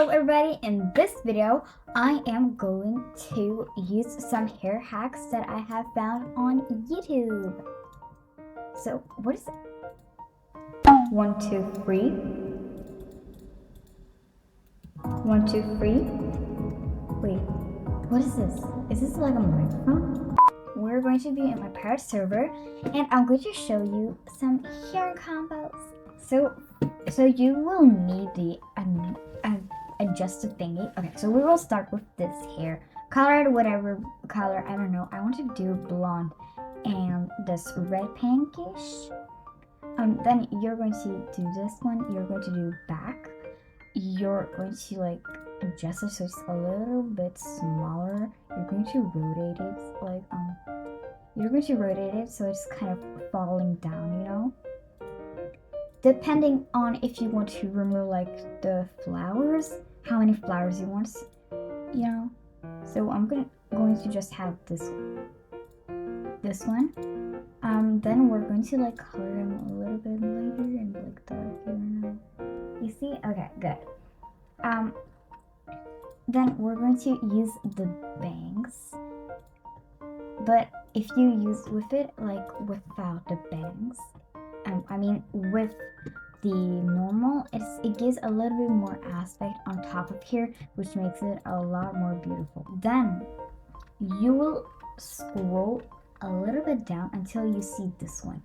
Hello everybody, in this video I am going to use some hair hacks that I have found on YouTube. So what is it? 1, 2, 3. 1, 2, 3. Wait, what is this? Is this like a microphone? We're going to be in my pirate server and I'm going to show you some hair combos. So you will need the adjusted thingy. Okay, so we will start with this hair. Color it whatever color, I don't know. I want to do blonde and this red pinkish. Then you're going to do this one. You're going to do back. You're going to like adjust it so it's a little bit smaller. You're going to rotate it like you're going to rotate it so it's kind of falling down, you know? Depending on if you want to remove like the flowers, how many flowers you want, you know. So I'm going to just have this one. Then we're going to like color them a little bit lighter and like darker now. You see? Okay, good. Then we're going to use the bangs. But if you use with it like without the bangs, I mean with the normal, it gives a little bit more aspect on top of here, which makes it a lot more beautiful. Then you will scroll a little bit down until you see this one.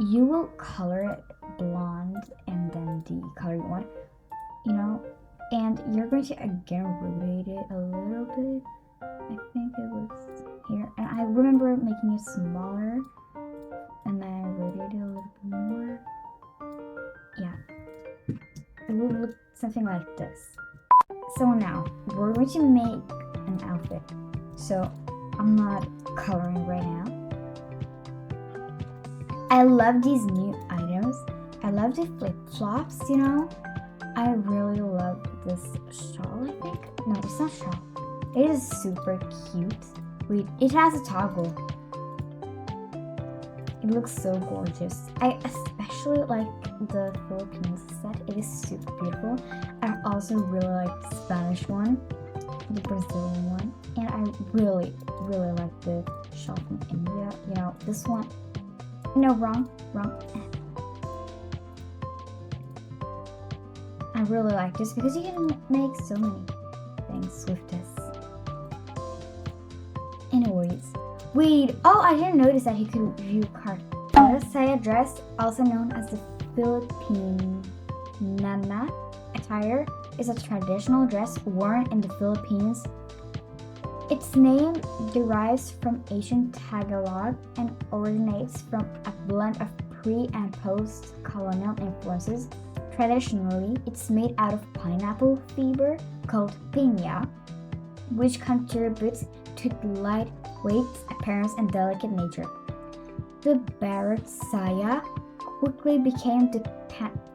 You will color it blonde and then the color you want, you know, and you're going to again rotate it a little bit. I think it was here, and I remember making it smaller and then I rotate it a little bit more. Yeah, it would look something like this. So now we're going to make an outfit. So I'm not coloring right now. I love these new items. I love the flip-flops, you know. I really love this shawl, I think. No, it's not shawl. It is super cute. Wait, it has a toggle. It looks so gorgeous. I especially like the Philippines set. It is super beautiful. I also really like the Spanish one, the Brazilian one, and I really like the shawl from India. You know, this one. No, wrong. I really like this because you can make so many things with this. Anyways, wait. Oh, I didn't notice that he could view card. The saya dress, also known as the Philippine Nana attire, is a traditional dress worn in the Philippines. Its name derives from ancient Tagalog and originates from a blend of pre- and post-colonial influences. Traditionally, it's made out of pineapple fiber called piña, which contributes to the lightweight appearance and delicate nature. The barrett saya quickly became the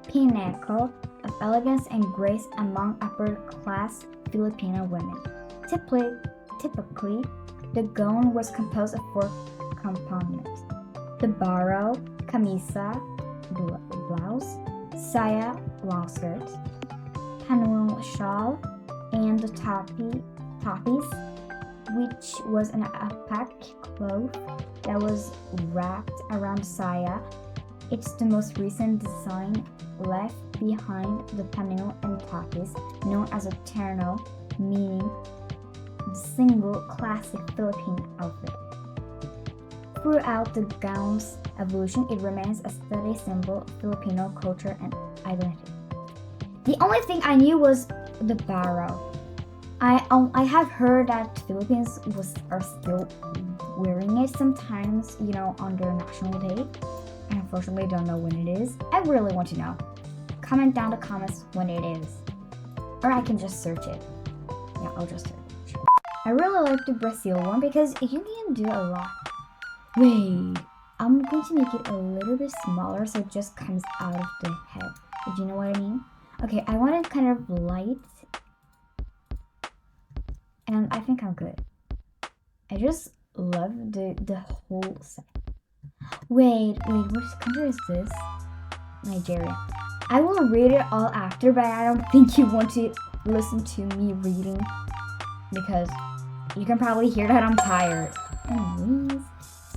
pinnacle of elegance and grace among upper-class Filipino women. Typically, the gown was composed of 4 components: the baro, camisa, blouse, saya, long skirt, panuel shawl, and the tapis, which was an opaque cloth that was wrapped around saya. It's the most recent design left behind the panuel and tapis, known as a terno, meaning the single classic Philippine outfit. Throughout the gown's evolution, it remains a steady symbol of Filipino culture and identity. The only thing I knew was the baro. I have heard that Philippines are still wearing it sometimes, you know, on their national day. I unfortunately don't know when it is. I really want to know. Comment down the comments when it is. Or I can just search it. Yeah, I'll just search it. I really like the Brazil one because you can do a lot. Wait, I'm going to make it a little bit smaller so it just comes out of the head. If you know what I mean? Okay, I want it kind of light. And I think I'm good. I just love the whole set. Wait, which country is this? Nigeria. I will read it all after, but I don't think you want to listen to me reading because you can probably hear that I'm tired. Anyways,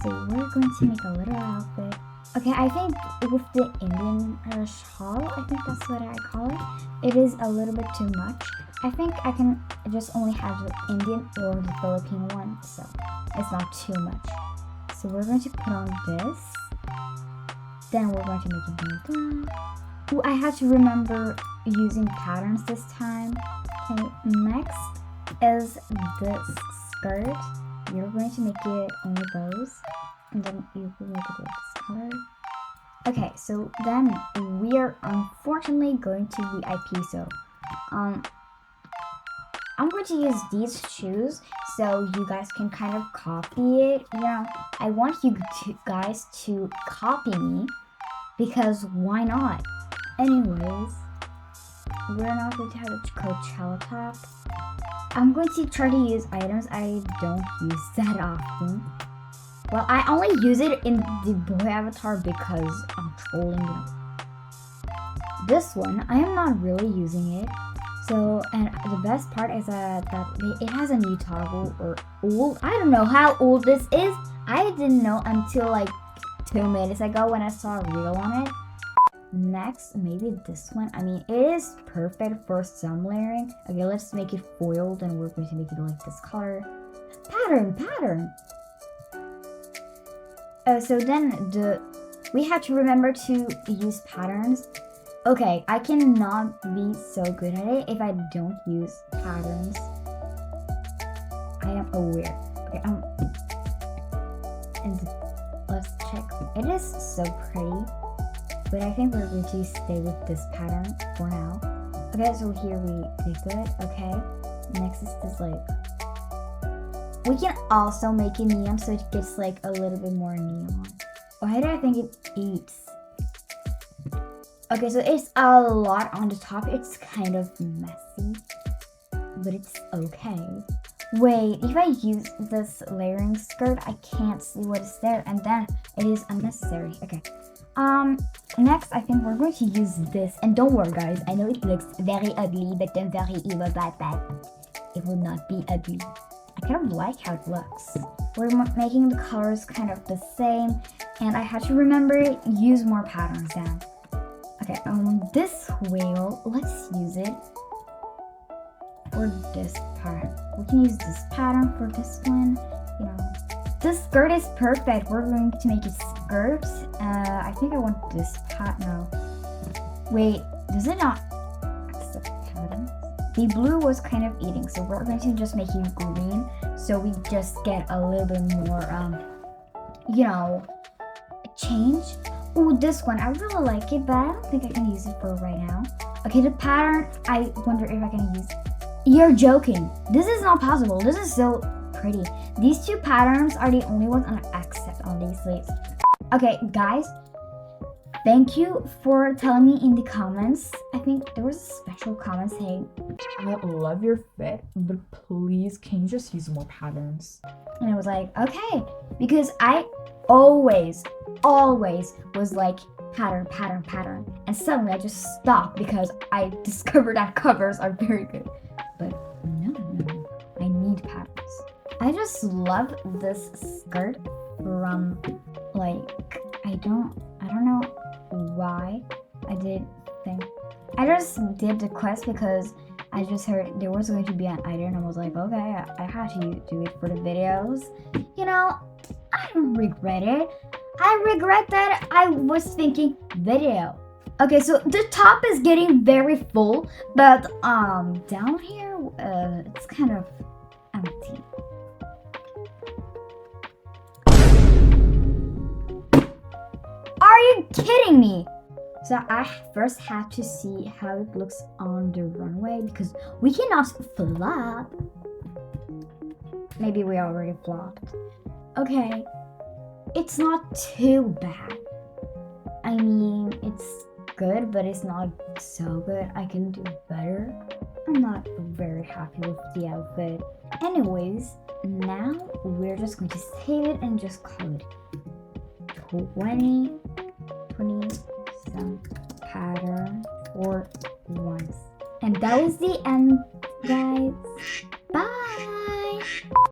so we're going to make a little outfit. Okay, I think with the Indian shawl, I think that's what I call it. It is a little bit too much. I think I can just only have the Indian or the Philippine one, so it's not too much. So we're going to put on this. Then we're going to make it like that. Ooh, I have to remember using patterns this time. Okay, next is this skirt. You're going to make it only bows, and then you will make it with this color. Okay, so then we are unfortunately going to VIP. So, I'm going to use these shoes so you guys can kind of copy it. You know, I want you guys to copy me because why not? Anyways, we're not going to have a Coachella top. I'm going to try to use items I don't use that often. Well, I only use it in the boy avatar because I'm trolling them. This one, I am not really using it. So, and the best part is that it has a new toggle or old. I don't know how old this is. I didn't know until like 2 minutes ago when I saw a reel on it. Next, maybe this one. I mean, it is perfect for some layering. Okay, let's make it foiled and we're going to make it like this color. Pattern. So then we have to remember to use patterns. Okay, I cannot be so good at it if I don't use patterns. I am aware. Okay, and let's check. It is so pretty, but I think we're going to stay with this pattern for now. Okay, so here we take it. Okay, next is this like. We can also make it neon so it gets like a little bit more neon. Why do I think it eats? Okay, so it's a lot on the top. It's kind of messy, but it's okay. Wait, if I use this layering skirt, I can't see what is there, and then it is unnecessary. Okay. Next, I think we're going to use this. And don't worry, guys. I know it looks very ugly, but I'm very evil about that. It will not be ugly. I kind of like how it looks. We're making the colors kind of the same, and I had to remember use more patterns down. Okay, this whale, let's use it for this part. We can use this pattern for this one. You know, this skirt is perfect. We're going to make it skirt. I think I want this pattern. No, wait, does it not accept patterns? The blue was kind of eating, so we're going to just make it green, so we just get a little bit more, you know, change. Ooh, this one, I really like it, but I don't think I can use it for right now. Okay, the pattern, I wonder if I can use. You're joking. This is not possible. This is so pretty. These two patterns are the only ones I accept on these sleeves. Okay, guys, thank you for telling me in the comments. I think there was a special comment saying, I love your fit, but please, can you just use more patterns? And I was like, okay, because I always was like pattern. And suddenly I just stopped because I discovered that covers are very good. But no, I need patterns. I just love this skirt from like, I don't know why I just did the quest because I just heard there was going to be an item and I was like, okay, I have to do it for the videos. You know, I don't regret it. I regret that I was thinking video. Okay, so the top is getting very full, but down here it's kind of empty. Are you kidding me? So I first have to see how it looks on the runway because we cannot flop. Maybe we already flopped. Okay, it's not too bad. I mean, it's good, but it's not so good. I can do better. I'm not very happy with the outfit. Anyways, now we're just going to save it and just call it 20 some pattern for once. And that was the end, guys.